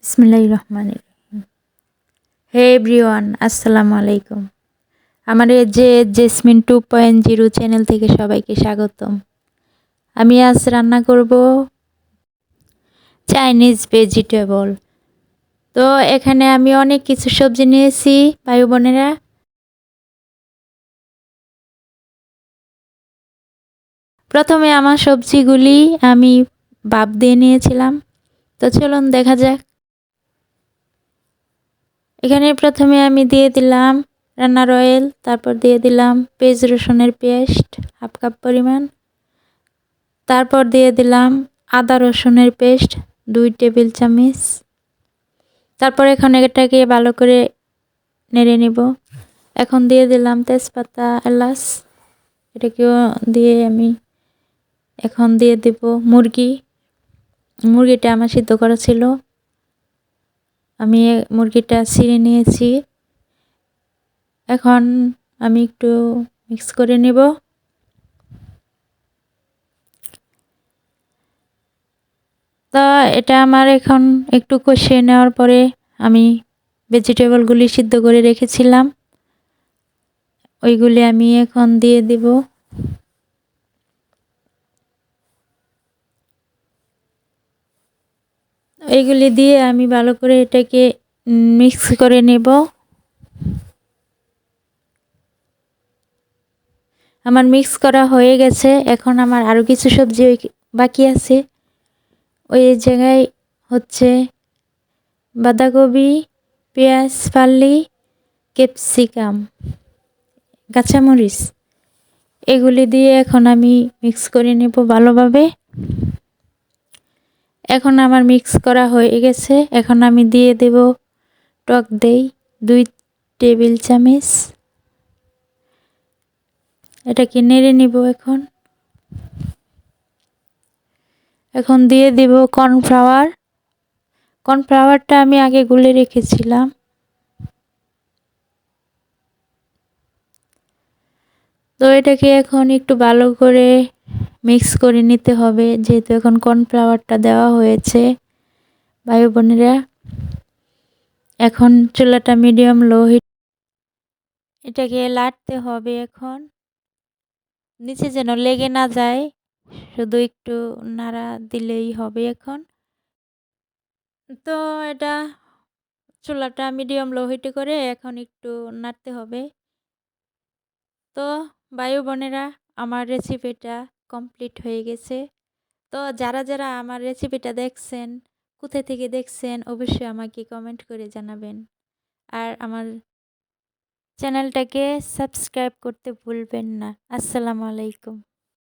বিসমিল্লাহির রহমানির রহিম। হে এভরিওয়ান, আসসালামু আলাইকুম। আমার এই যে জেসমিন 2.0 চ্যানেল থেকে সবাইকে স্বাগতম। আমি আজ রান্না করব চাইনিজ ভেজিটেবল। তো এখানে আমি অনেক কিছু সবজি নিয়েছি ভাই বোনেরা। প্রথমে আমার সবজিগুলি আমি ভাপ দিয়ে নিয়েছিলাম। তো চলুন দেখা যাক। এখানে প্রথমে আমি দিয়ে দিলাম রান্নার অয়েল, তারপর দিয়ে দিলাম পেঁয়াজ রসুনের পেস্ট হাফ কাপ পরিমাণ, তারপর দিয়ে দিলাম আদা রসুনের পেস্ট 2 টেবিল চামচ। তারপর এখন এটাকে ভালো করে নেড়ে নিব। এখন দিয়ে দিলাম তেজপাতা, এলাচ, এটাকেও দিয়ে আমি এখন দিয়ে দেব মুরগিটা আমার সিদ্ধ করা ছিল, আমি মুরগিটা ছিঁড়ে নিয়েছি। এখন আমি একটু মিক্স করে নেব। তা এটা আমার এখন একটু কষিয়ে নেওয়ার পরে আমি ভেজিটেবলগুলি সিদ্ধ করে রেখেছিলাম ওইগুলি আমি এখন দিয়ে দিব। এইগুলি দিয়ে আমি ভালো করে এটাকে মিক্স করে নেব। আমার মিক্স করা হয়ে গেছে। এখন আমার আরও কিছু সবজি বাকি আছে। ওই জায়গায় হচ্ছে বাঁধাকপি, পেঁয়াজ ফাল্লি, ক্যাপসিকাম, কাঁচামরিচ, এগুলি দিয়ে এখন আমি মিক্স করে নেব ভালোভাবে। এখন আমার মিক্স করা হয়ে গেছে। এখন আমি দিয়ে দেব টক দই 2 টেবিল চামচ। এটাকে নেড়ে নিব। এখন দিয়ে দিব কর্নফ্লাওয়ারটা আমি আগে গুলে রেখেছিলাম। তো এটাকে এখন একটু ভালো করে মিক্স করে নিতে হবে, যেহেতু এখন কর্নফ্লাওয়ারটা দেওয়া হয়েছে ভাই বোনেরা। এখন চুলাটা মিডিয়াম লো হিট, এটাকে লাড়তে হবে। এখন নিচে যেন লেগে না যায়, শুধু একটু নাড়া দিলেই হবে। এখন তো এটা চুলাটা মিডিয়াম লো হিটে করে এখন একটু নাড়তে হবে। তো ভাই বোনেরা, আমার রেসিপিটা কমপ্লিট হয়ে গেছে। তো যারা যারা আমার রেসিপিটা দেখছেন, কোথা থেকে দেখছেন, অবশ্যই আমাকে কমেন্ট করে জানাবেন। আর আমার চ্যানেলটাকে সাবস্ক্রাইব করতে ভুলবেন না। আসসালামু আলাইকুম।